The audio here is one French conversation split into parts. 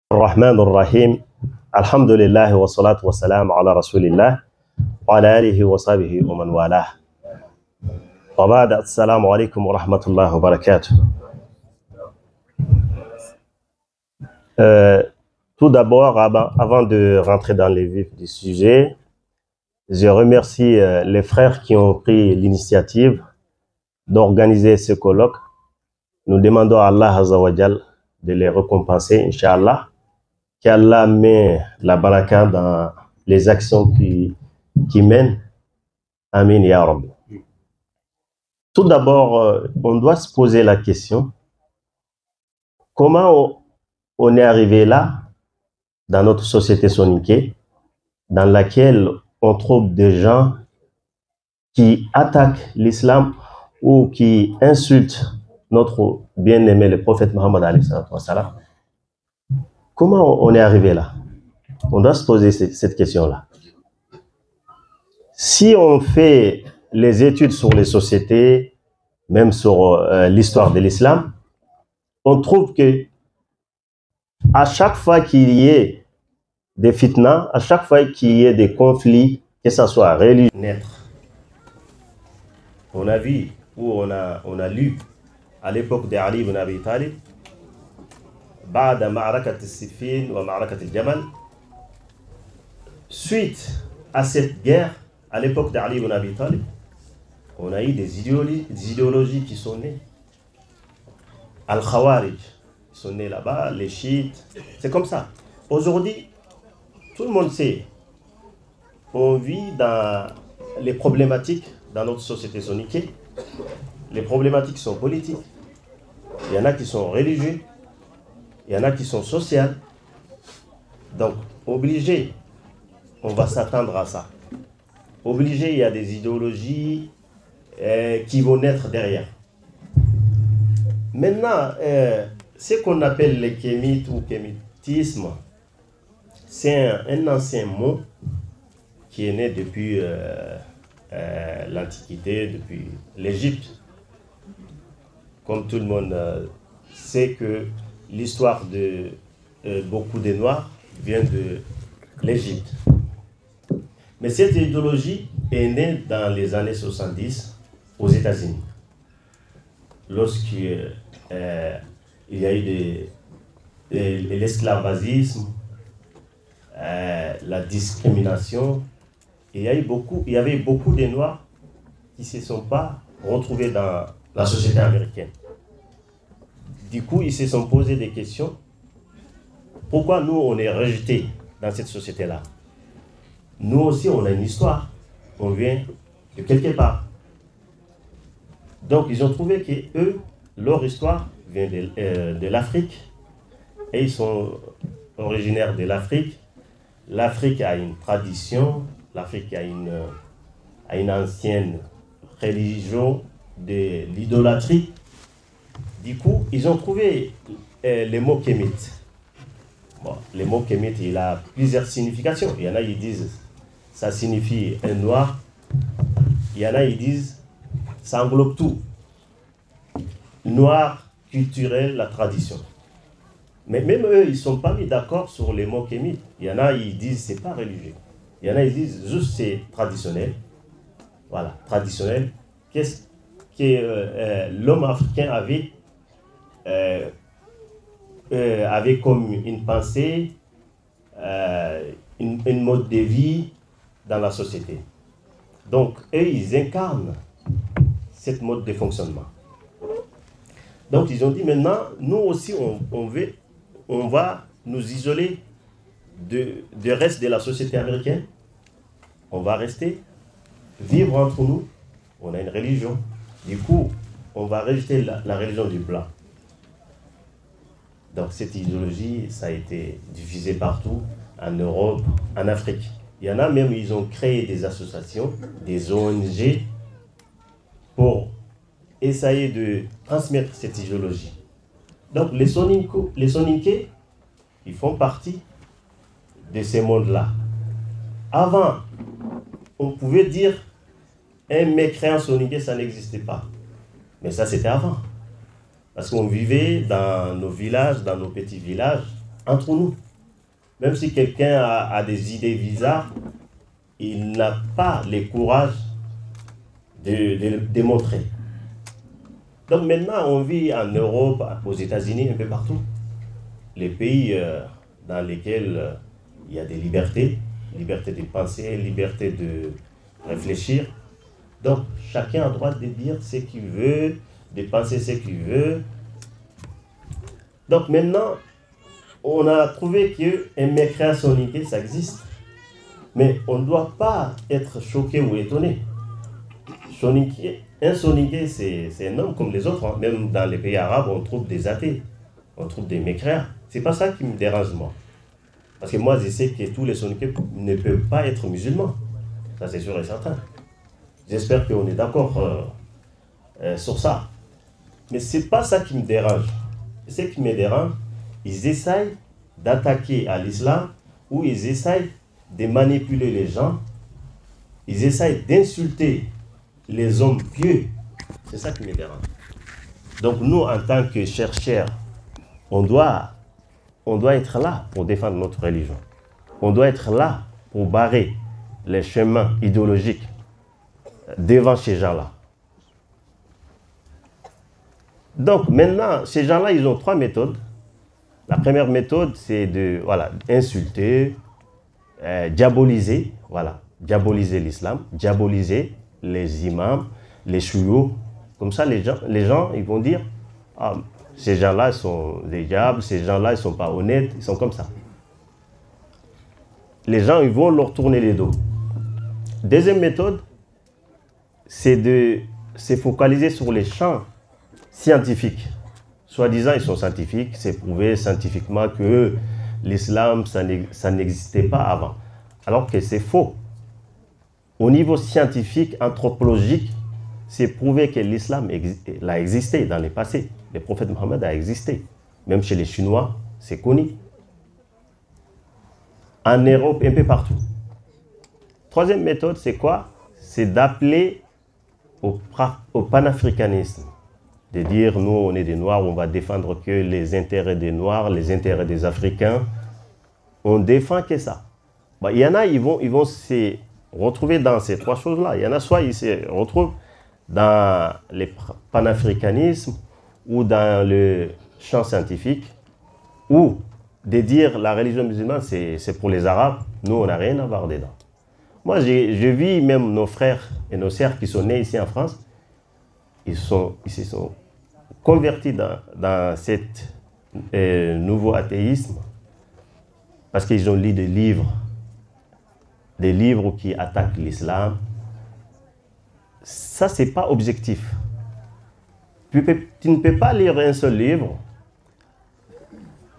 الرحمن الرحيم الحمد لله والصلاة والسلام على رسول الله وعلى آله وصحبه ومن والاه وبعد السلام عليكم ورحمة الله وبركاته. Tout d'abord, avant de rentrer dans les vifs du sujet, je remercie les frères qui ont pris l'initiative d'organiser ce colloque. Nous demandons à Allah Azza wa Jal de les récompenser, Inch'Allah, qu'Allah met la baraka dans les actions qui mènent. Amin ya Rabbi. Tout d'abord, on doit se poser la question, comment on est arrivé là, dans notre société soninké, dans laquelle on trouve des gens qui attaquent l'islam ou qui insultent notre bien-aimé, le prophète Mohammed alayhi salam. Comment on est arrivé là? On doit se poser cette question-là. Si on fait les études sur les sociétés, même sur l'histoire de l'islam, on trouve que à chaque fois qu'il y ait des fitnas, à chaque fois qu'il y ait des conflits, que ce soit religieux, naître. On a vu ou on a lu à l'époque d'Ali ibn Abi Talib, بعد معركة السفين ومعركة الجمل, suite à cette guerre, à l'époque d'Ali ibn Abi Talib, on a eu des idéologies qui sont nées. Al-Khawarij, ils sont nés là-bas, les chiites, c'est comme ça. Aujourd'hui, tout le monde sait, on vit dans les problématiques dans notre société soninké. Les problématiques sont politiques, il y en a qui sont religieux, il y en a qui sont sociales. Donc, obligé, on va s'attendre à ça. Obligé, il y a des idéologies qui vont naître derrière. Maintenant, ce qu'on appelle les kémites ou kémitisme, c'est un ancien mot qui est né depuis l'Antiquité, depuis l'Égypte. Comme tout le monde sait que l'histoire de beaucoup des Noirs vient de l'Égypte. Mais cette idéologie est née dans les années 70 aux États-Unis. Lorsqu'il y a eu l'esclavagisme, la discrimination, il y avait beaucoup de Noirs qui ne se sont pas retrouvés dans la société américaine. Du coup, ils se sont posé des questions. Pourquoi nous, on est rejetés dans cette société-là? Nous aussi, on a une histoire. On vient de quelque part. Donc, ils ont trouvé que eux, leur histoire vient de l'Afrique. Et ils sont originaires de l'Afrique. L'Afrique a une tradition. L'Afrique a une ancienne religion de l'idolâtrie. Du coup, ils ont trouvé le mot kémite. Bon, le mot kémite, il a plusieurs significations. Il y en a qui disent ça signifie un noir. Il y en a qui disent ça englobe tout. Noir, culturel, la tradition. Mais même eux, ils ne sont pas mis d'accord sur les mots kémite. Il y en a qui disent c'est pas religieux. Il y en a qui disent juste c'est traditionnel. Voilà, traditionnel. Qu'est-ce que l'homme africain avait comme une pensée, une mode de vie dans la société. Donc, eux, ils incarnent cette mode de fonctionnement. Donc, ils ont dit maintenant, nous aussi, on va nous isoler du reste de la société américaine. On va rester, vivre entre nous. On a une religion. Du coup, on va rejeter la religion du blanc. Donc cette idéologie, ça a été diffusé partout, en Europe, en Afrique. Il y en a même, ils ont créé des associations, des ONG, pour essayer de transmettre cette idéologie. Donc les Soninké, ils font partie de ces mondes-là. Avant, on pouvait dire un mécréant Soninké, ça n'existait pas. Mais ça, c'était avant. Parce qu'on vivait dans nos villages, dans nos petits villages, entre nous. Même si quelqu'un a des idées bizarres, il n'a pas le courage de le démontrer. Donc maintenant, on vit en Europe, aux États-Unis, un peu partout. Les pays dans lesquels il y a des libertés, liberté de penser, liberté de réfléchir. Donc chacun a le droit de dire ce qu'il veut, de penser ce qu'il veut. Donc maintenant, on a trouvé qu'un mécréant soniqué, ça existe. Mais on ne doit pas être choqué ou étonné. Un soniqué, c'est un homme comme les autres. Hein. Même dans les pays arabes, on trouve des athées, on trouve des mécréants. C'est pas ça qui me dérange, moi. Parce que moi, je sais que tous les soniqués ne peuvent pas être musulmans. Ça, c'est sûr et certain. J'espère qu'on est d'accord sur ça. Mais c'est pas ça qui me dérange. Ce qui me dérange, ils essayent d'attaquer à l'islam ou ils essayent de manipuler les gens. Ils essayent d'insulter les hommes pieux. C'est ça qui me dérange. Donc nous, en tant que chercheurs, on doit être là pour défendre notre religion. On doit être là pour barrer les chemins idéologiques devant ces gens-là. Donc maintenant, ces gens-là, ils ont trois méthodes. La première méthode, c'est de insulter, diaboliser, diaboliser l'islam, diaboliser les imams, les chouyours. Comme ça, les gens, ils vont dire, ah, ces gens-là sont des diables, ces gens-là, ils ne sont pas honnêtes, ils sont comme ça. Les gens, ils vont leur tourner les dos. Deuxième méthode, c'est de se focaliser sur les champs scientifiques. Soi-disant, ils sont scientifiques, c'est prouvé scientifiquement que l'islam, ça n'existait pas avant. Alors que c'est faux. Au niveau scientifique, anthropologique, c'est prouvé que l'islam a existé dans le passé. Le prophète Mohammed a existé. Même chez les Chinois, c'est connu. En Europe, un peu partout. Troisième méthode, c'est quoi? C'est d'appeler au panafricanisme. De dire, nous, on est des Noirs, on va défendre que les intérêts des Noirs, les intérêts des Africains. On défend que ça. Il y en a, ils vont se retrouver dans ces trois choses-là. Il y en a, soit ils se retrouvent dans le panafricanisme ou dans le champ scientifique, ou de dire la religion musulmane, c'est pour les Arabes. Nous, on n'a rien à voir dedans. Moi, je vis même nos frères et nos sœurs qui sont nés ici en France. Ils se sont convertis dans cet nouveau athéisme parce qu'ils ont lu des livres qui attaquent l'islam. Ça, ce n'est pas objectif. Tu ne peux pas lire un seul livre,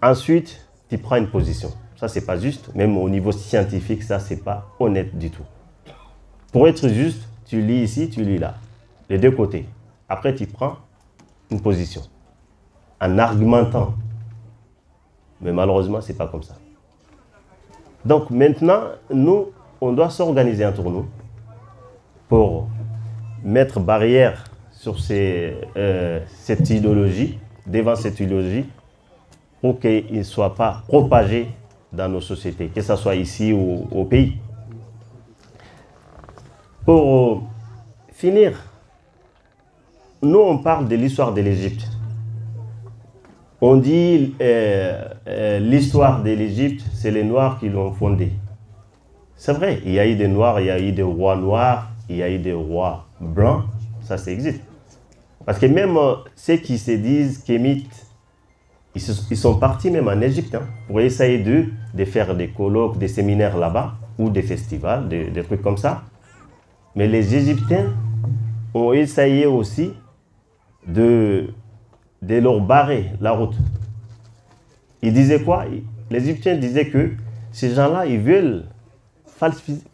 ensuite, tu prends une position. Ça, ce n'est pas juste. Même au niveau scientifique, ça, ce n'est pas honnête du tout. Pour être juste, tu lis ici, tu lis là. Les deux côtés. Après, tu prends une position en argumentant. Mais malheureusement, ce n'est pas comme ça. Donc maintenant, nous, on doit s'organiser entre nous pour mettre barrière sur cette idéologie, devant cette idéologie, pour qu'il ne soit pas propagé dans nos sociétés, que ce soit ici ou au pays. Pour finir, nous, on parle de l'histoire de l'Égypte. On dit l'histoire de l'Égypte, c'est les Noirs qui l'ont fondée. C'est vrai, il y a eu des Noirs, il y a eu des rois noirs, il y a eu des rois blancs, ça existe. Parce que même ceux qui se disent kémites, ils sont partis même en Égypte pour essayer de faire des colloques, des séminaires là-bas, ou des festivals, des trucs comme ça. Mais les Égyptiens ont essayé aussi de leur barrer la route. Ils disaient quoi? Les Égyptiens disaient que ces gens-là, ils veulent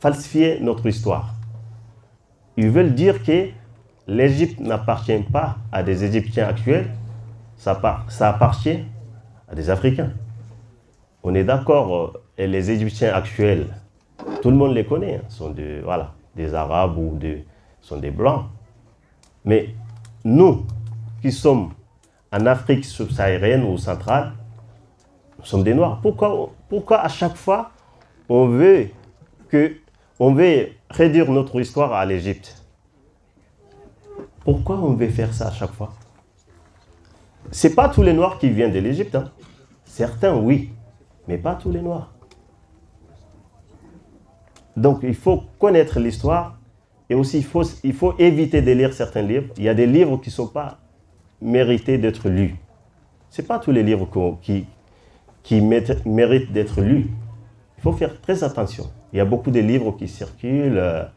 falsifier notre histoire. Ils veulent dire que l'Égypte n'appartient pas à des Égyptiens actuels, ça appartient à des Africains. On est d'accord, et les Égyptiens actuels, tout le monde les connaît, sont des Arabes ou sont des Blancs. Mais nous, qui sommes en Afrique subsaharienne ou centrale, sommes des Noirs. Pourquoi à chaque fois on veut réduire notre histoire à l'Égypte? Pourquoi on veut faire ça à chaque fois? Ce n'est pas tous les Noirs qui viennent de l'Égypte. Hein. Certains, oui, mais pas tous les Noirs. Donc, il faut connaître l'histoire et aussi il faut éviter de lire certains livres. Il y a des livres qui ne sont pas mérités d'être lus. Ce n'est pas tous les livres qui méritent d'être lus. Il faut faire très attention. Il y a beaucoup de livres qui circulent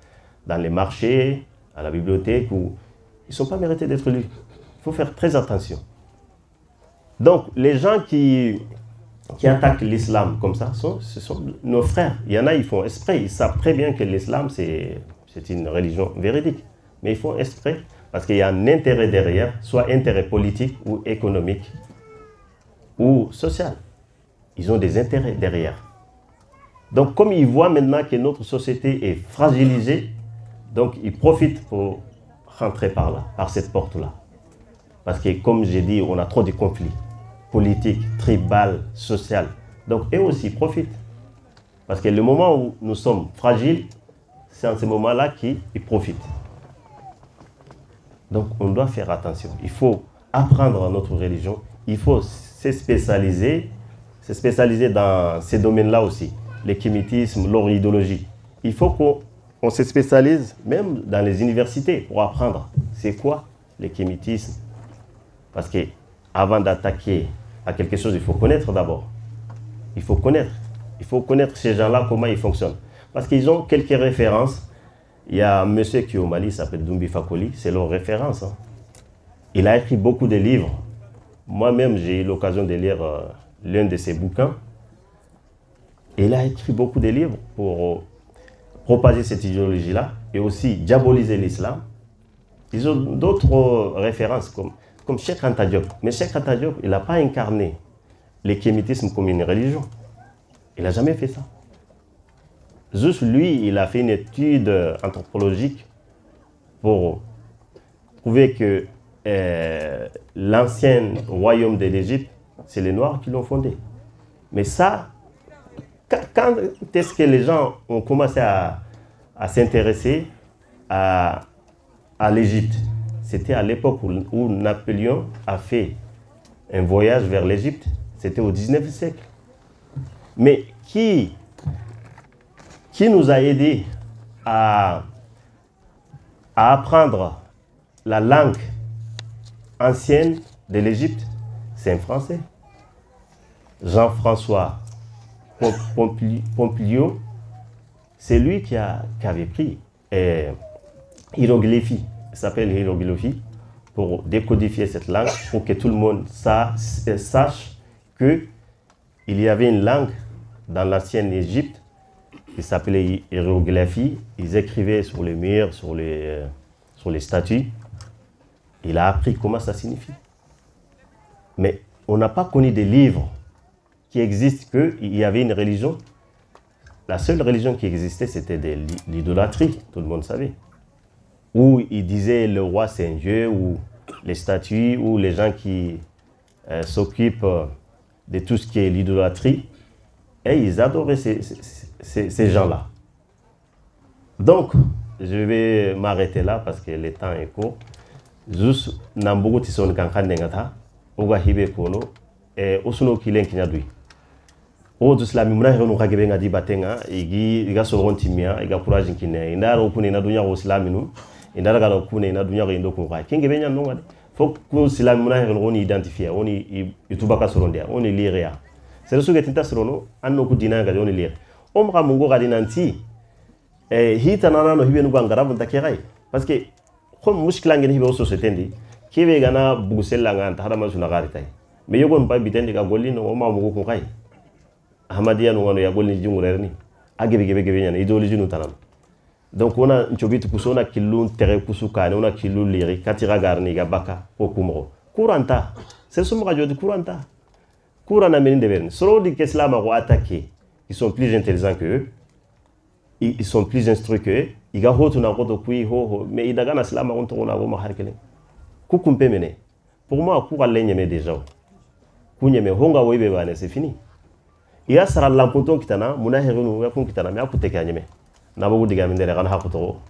dans les marchés, à la bibliothèque, où ils ne sont pas mérités d'être lus. Il faut faire très attention. Donc, les gens qui attaquent l'islam comme ça, ce sont nos frères. Il y en a, ils font exprès. Ils savent très bien que l'islam, c'est une religion véridique. Mais ils font exprès parce qu'il y a un intérêt derrière, soit intérêt politique ou économique ou social. Ils ont des intérêts derrière. Donc, comme ils voient maintenant que notre société est fragilisée, donc ils profitent pour rentrer par là, par cette porte-là. Parce que, comme j'ai dit, on a trop de conflits politiques, tribal, social. Donc, eux aussi profitent. Parce que le moment où nous sommes fragiles, c'est en ce moment-là qu'ils profitent. Donc, on doit faire attention. Il faut apprendre notre religion. Il faut se spécialiser dans ces domaines-là aussi. L'échémitisme, l'oridologie. Il faut qu'on se spécialise même dans les universités pour apprendre. C'est quoi l'échémitisme? Parce qu'avant d'attaquer à quelque chose, il faut connaître d'abord. Il faut connaître. Il faut connaître ces gens-là, comment ils fonctionnent. Parce qu'ils ont quelques références. Il y a un monsieur qui est au Mali, il s'appelle Doumbé Fakoli, c'est leur référence. Hein. Il a écrit beaucoup de livres. Moi-même, j'ai eu l'occasion de lire l'un de ses bouquins. Il a écrit beaucoup de livres pour propager cette idéologie-là et aussi diaboliser l'islam. Ils ont d'autres références comme Cheikh Anta Diop. Mais Cheikh Anta Diop, il n'a pas incarné l'échémitisme comme une religion. Il n'a jamais fait ça. Juste lui, il a fait une étude anthropologique pour prouver que l'ancien royaume de l'Égypte, c'est les Noirs qui l'ont fondé. Mais ça, quand est-ce que les gens ont commencé à s'intéresser à l'Égypte? C'était à l'époque où Napoléon a fait un voyage vers l'Égypte. C'était au 19e siècle. Mais qui nous a aidés à apprendre la langue ancienne de l'Égypte? C'est un Français. Jean-François Pompilio, c'est lui qui avait pris hiéroglyphie. Il s'appelle hiéroglyphie pour décodifier cette langue, pour que tout le monde sache qu'il y avait une langue dans l'ancienne Égypte qui s'appelait hiéroglyphie. Ils écrivaient sur les murs, sur les statues. Il a appris comment ça signifie. Mais on n'a pas connu des livres qui existent qu'il y avait une religion. La seule religion qui existait, c'était l'idolâtrie, tout le monde savait. Où ils disaient le roi c'est un dieu, ou les statues, ou les gens qui s'occupent de tout ce qui est l'idolâtrie. Et ils adoraient ces gens-là. Donc, je vais m'arrêter là parce que le temps est court. Juste, Nambogo Tison Kankanengata, Oga Hibe Kono, et Osuno Kilen Kinyadui. O du slami muna hero nuka gebe ngadi batenga iga soron timia iga courage kine indara okune na dunya o islaminu indara galo kune na dunya indo ko ka kinge benya no ngade fo ko slami muna hero oni identifier oni itubaka sorondia oni lirea c'est ce que tinta sorono anno ku dina ga oni lire o mka mungo ga dinanti hita nana no hibe nuga ngara bunta kerai parce que comme muskila ngene hibe o société ndi kibe gana bugusella nganta harama suna gari tay mais yogon ba bitendi ga golli no ma mungo ko kai Ahmadiyya no ya golni jungurerni agebe nyana idéologie no tanan donc ona nchobitu kusona kilun tere kusuka ona kilun liri katira garni ga baka okumro kuranta c'est ce mot de kuranta kurana meni deverne solo di keslama ko attaquer ils sont plus intelligents que eux ils sont plus instruits que eux iga hotu na koto kui ho mais idaga na slama on tona go ma harkele kukumpe mene pour moi ku galle nyeme déjà ku nyeme honga woibe bane c'est fini ya sara lampunton kitana munahirunu yakun kitana mi akute kanyeme nabugu diga min dere kan hakuto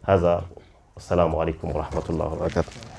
haza assalamu alaikum wa rahmatullahi wa barakatuh